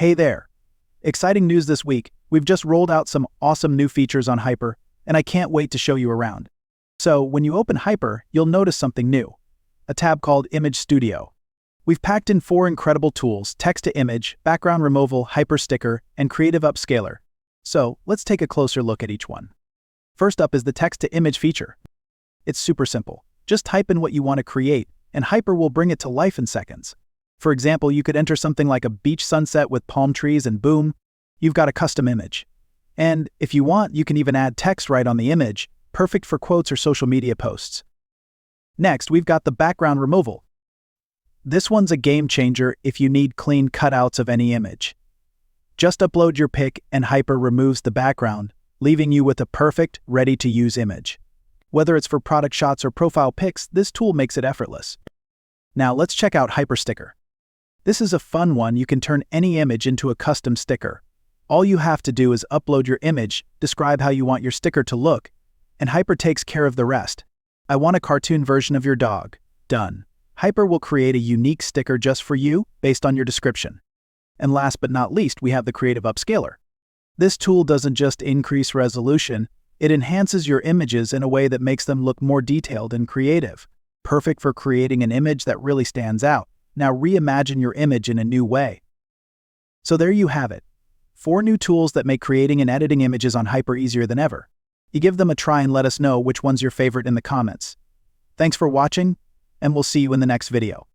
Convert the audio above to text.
Hey there! Exciting news this week. We've just rolled out some awesome new features on Hyper, and I can't wait to show you around. So, when you open Hyper, you'll notice something new. A tab called Image Studio. We've packed in 4 incredible tools: text-to-image, background removal, Hyper Sticker, and Creative Upscaler. So, let's take a closer look at each one. First up is the text-to-image feature. It's super simple. Just type in what you want to create, and Hyper will bring it to life in seconds. For example, you could enter something like a beach sunset with palm trees and boom, you've got a custom image. And if you want, you can even add text right on the image, perfect for quotes or social media posts. Next, we've got the background removal. This one's a game changer if you need clean cutouts of any image. Just upload your pic and Hyper removes the background, leaving you with a perfect, ready-to-use image. Whether it's for product shots or profile pics, this tool makes it effortless. Now let's check out Hyper Sticker. This is a fun one. You can turn any image into a custom sticker. All you have to do is upload your image, describe how you want your sticker to look, and Hyper takes care of the rest. I want a cartoon version of your dog. Done. Hyper will create a unique sticker just for you based on your description. And last but not least, we have the Creative Upscaler. This tool doesn't just increase resolution, it enhances your images in a way that makes them look more detailed and creative. Perfect for creating an image that really stands out. Now reimagine your image in a new way. So there you have it. 4 new tools that make creating and editing images on Hyper easier than ever. You give them a try and let us know which one's your favorite in the comments. Thanks for watching, and we'll see you in the next video.